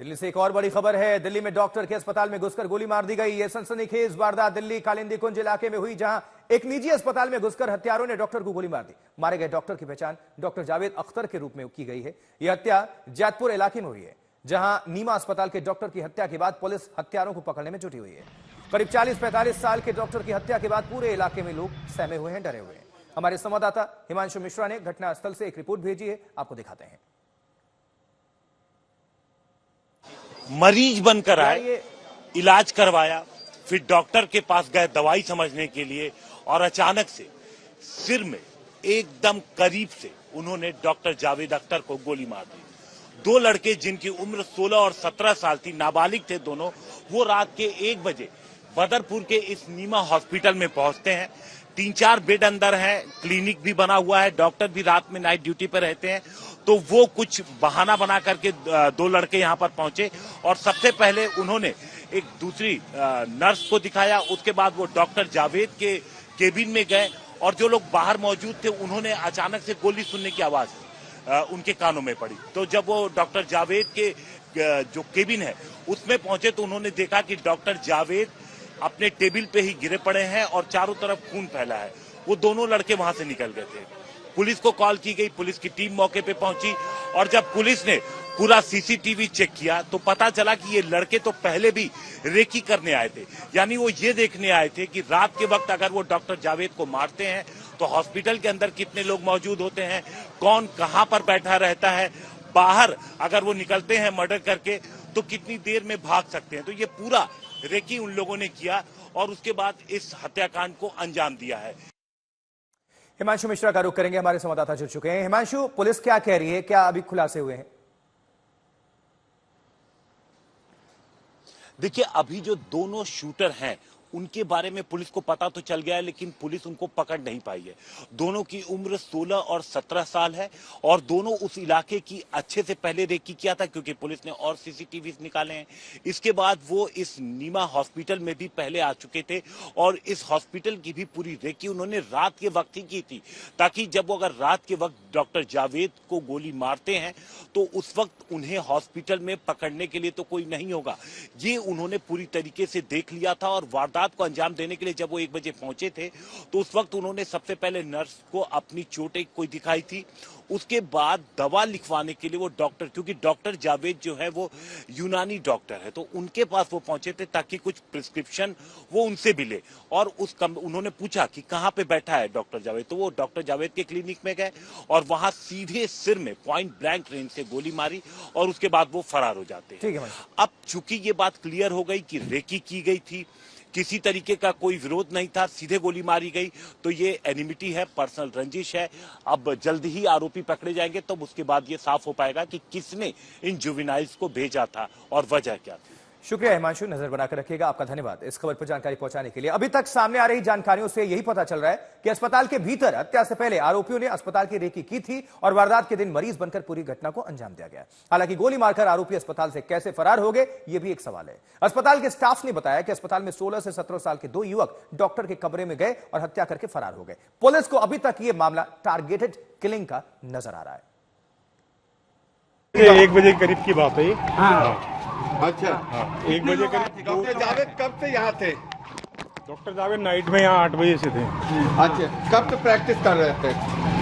दिल्ली से एक और बड़ी खबर है। दिल्ली में डॉक्टर के अस्पताल में घुसकर गोली मार दी गई। यह सनसनीखेज वारदात दिल्ली कालिंदी कुंज इलाके में हुई, जहां एक निजी अस्पताल में घुसकर हत्यारों ने डॉक्टर को गोली मार दी। मारे गए डॉक्टर की पहचान डॉक्टर जावेद अख्तर के रूप में की गई है। यह हत्या जैतपुर इलाके में हुई है, जहां नीमा अस्पताल के डॉक्टर की हत्या के बाद पुलिस हत्यारों को पकड़ने में जुटी हुई है। करीब 40-45 साल के डॉक्टर की हत्या के बाद पूरे इलाके में लोग सहमे हुए हैं, डरे हुए हैं। हमारे संवाददाता हिमांशु मिश्रा ने घटनास्थल से एक रिपोर्ट भेजी है, आपको दिखाते हैं। मरीज बनकर आए, इलाज करवाया, फिर डॉक्टर के पास गए दवाई समझने के लिए, और अचानक से सिर में एकदम करीब से उन्होंने डॉक्टर जावेद अख्तर को गोली मार दी। दो लड़के जिनकी उम्र 16 और 17 साल थी, नाबालिग थे दोनों, वो रात के 1 बजे बदरपुर के इस नीमा हॉस्पिटल में पहुंचते हैं। 3-4 बेड अंदर हैं, क्लिनिक भी बना हुआ है, डॉक्टर भी रात में नाइट ड्यूटी पर रहते हैं। तो वो कुछ बहाना बना करके दो लड़के यहाँ पर पहुंचे और सबसे पहले उन्होंने एक दूसरी नर्स को दिखाया। उसके बाद वो डॉक्टर जावेद के केबिन में गए और जो लोग बाहर मौजूद थे उन्होंने अचानक से गोली सुनने की आवाज उनके कानों में पड़ी। तो जब वो डॉक्टर जावेद के जो केबिन है उसमें पहुंचे तो उन्होंने देखा कि डॉक्टर जावेद अपने टेबल पे ही गिरे पड़े हैं और चारों तरफ खून फैला है। वो दोनों लड़के वहां से निकल गए थे। पुलिस को कॉल की गई, पुलिस की टीम मौके पे पहुंची और जब पुलिस ने पूरा सीसीटीवी चेक किया तो पता चला कि ये लड़के तो पहले भी रेकी करने आए थे। यानी वो ये देखने आए थे कि रात के वक्त अगर वो डॉक्टर जावेद को मारते हैं तो हॉस्पिटल के अंदर कितने लोग मौजूद होते हैं, कौन कहां पर बैठा रहता है, बाहर अगर वो निकलते हैं मर्डर करके तो कितनी देर में भाग सकते हैं। तो ये पूरा रेकी उन लोगों ने किया और उसके बाद इस हत्याकांड को अंजाम दिया है। हिमांशु मिश्रा का रुख करेंगे, हमारे संवाददाता जुड़ चुके हैं। हिमांशु, पुलिस क्या कह रही है, क्या अभी खुलासे हुए हैं? देखिए, अभी जो दोनों शूटर हैं उनके बारे में पुलिस को पता तो चल गया है, लेकिन पुलिस उनको पकड़ नहीं पाई है। दोनों की उम्र 16 और 17 साल है और दोनों उस इलाके की अच्छे से पहले रेकी किया था, क्योंकि पुलिस ने और सीसीटीवी निकाले हैं। इसके बाद वो इस नीमा हॉस्पिटल में भी पहले आ चुके थे और इस हॉस्पिटल की भी पूरी रेकी उन्होंने रात के वक्त ही की थी, ताकि जब वो अगर रात के वक्त डॉक्टर जावेद को गोली मारते हैं तो उस वक्त उन्हें हॉस्पिटल में पकड़ने के लिए तो कोई नहीं होगा। ये उन्होंने पूरी तरीके से देख लिया था और वारदात को अंजाम देने के लिए जब वो 1 बजे पहुंचे थे तो उस वक्त उन्होंने सबसे पहले नर्स को अपनी चोटें कोई दिखाई थी। उसके बाद दवा लिखवाने के लिए वो डॉक्टर, क्योंकि डॉक्टर जावेद जो है वो यूनानी डॉक्टर है, तो उनके पास वो पहुंचे थे ताकि कुछ प्रिस्क्रिप्शन वो उनसे मिले। और उन्होंने पूछा कि कहां पे बैठा है डॉक्टर जावेद, तो वो डॉक्टर जावेद के क्लिनिक में गए और वहां सीधे सिर में पॉइंट ब्लैंक रेंज से गोली मारी और उसके बाद वो फरार हो जाते हैं। अब चूंकि ये बात क्लियर हो गई कि रेकी की गई थी, किसी तरीके का कोई विरोध नहीं था, सीधे गोली मारी गई, तो ये एनिमिटी है, पर्सनल रंजिश है। अब जल्द ही आरोपी पकड़े जाएंगे, तब उसके बाद ये साफ हो पाएगा कि किसने इन जुवेनाइल्स को भेजा था और वजह क्या थी। शुक्रिया हिमांशु, नजर बनाकर रखिएगा। आपका धन्यवाद इस खबर पर जानकारी पहुंचाने के लिए। अभी तक सामने आ रही जानकारियों से यही पता चल रहा है कि अस्पताल के भीतर हत्या से पहले आरोपियों ने अस्पताल की रेकी की थी और वारदात के दिन मरीज बनकर पूरी घटना को अंजाम दिया गया। हालांकि गोली मारकर आरोपी अस्पताल से कैसे फरार हो गए, यह भी एक सवाल है। अस्पताल के स्टाफ ने बताया कि अस्पताल में 16 से 17 साल के 2 युवक डॉक्टर के कमरे में गए और हत्या करके फरार हो गए। पुलिस को अभी तक यह मामला टारगेटेड किलिंग का नजर आ रहा है। 1 बजे के करीब की बात है। अच्छा, 1 बजे करीब। डॉक्टर जावेद कब से यहाँ थे? डॉक्टर जावेद नाइट में यहाँ 8 बजे से थे। अच्छा, कब से प्रैक्टिस कर रहे थे?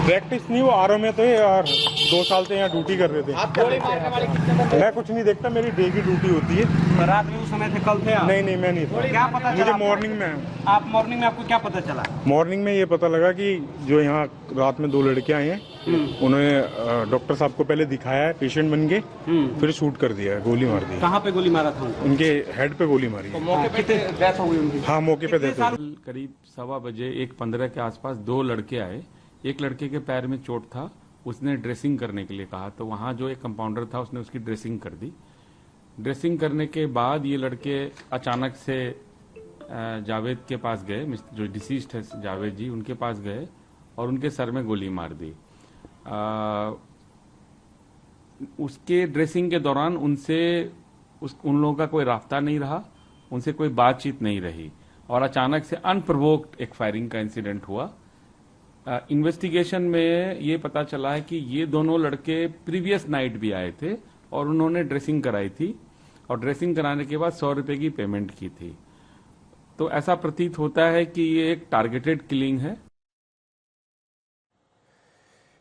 प्रैक्टिस नहीं, वो आरओ में थे और 2 साल से यहाँ ड्यूटी कर रहे थे। आप गोली मारने वाले कितने बजे? मैं कुछ नहीं देखता, मेरी डे की ड्यूटी होती है। रात में उस समय थे, कल थे आप? नहीं, मैं नहीं था। क्या पता चला? मुझे मॉर्निंग में। आप मॉर्निंग में, आपको क्या पता चला? मॉर्निंग में ये पता लगा कि जो यहाँ रात में 2 लड़के आए हैं, उन्होंने डॉक्टर साहब को पहले दिखाया है पेशेंट बन के, फिर शूट कर दिया है, गोली मार दी। कहाँ पे गोली मारा था? उनके हेड पे गोली मारी। तो मौके पे डेथ हो गई उनकी? हाँ, मौके पे डेथ हो गई। करीब 1:15 बजे 1:15 के आसपास 2 लड़के आए। एक लड़के के पैर में चोट था, उसने ड्रेसिंग करने के लिए कहा, तो वहां जो एक कंपाउंडर था उसने उसकी ड्रेसिंग कर दी। ड्रेसिंग करने के बाद ये लड़के अचानक से जावेद के पास गए, जो डिसीज्ड है जावेद जी, उनके पास गए और उनके सर में गोली मार दी। उसके ड्रेसिंग के दौरान उन लोगों का कोई रास्ता नहीं रहा, उनसे कोई बातचीत नहीं रही और अचानक से अनप्रोवोक्ड एक फायरिंग का इंसिडेंट हुआ। इन्वेस्टिगेशन में ये पता चला है कि ये दोनों लड़के प्रीवियस नाइट भी आए थे और उन्होंने ड्रेसिंग कराई थी। और ड्रेसिंग कराने के बाद 100 रुपए की पेमेंट की थी। तो ऐसा प्रतीत होता है कि ये एक टारगेटेड किलिंग है।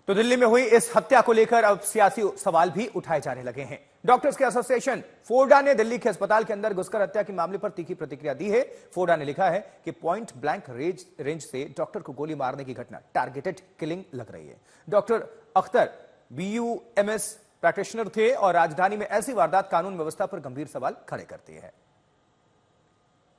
तो दिल्ली में हुई इस हत्या को लेकर अब सियासी सवाल भी उठाए जाने लगे हैं। डॉक्टर्स के एसोसिएशन फोर्डा ने दिल्ली के अस्पताल के अंदर घुसकर हत्या के मामले पर तीखी प्रतिक्रिया दी है। फोर्डा ने लिखा है कि पॉइंट ब्लैंक रेंज से डॉक्टर को गोली मारने की घटना टारगेटेड किलिंग लग रही है। डॉक्टर अख्तर BUMS प्रैक्टिशनर थे और राजधानी में ऐसी वारदात कानून व्यवस्था पर गंभीर सवाल खड़े करती है।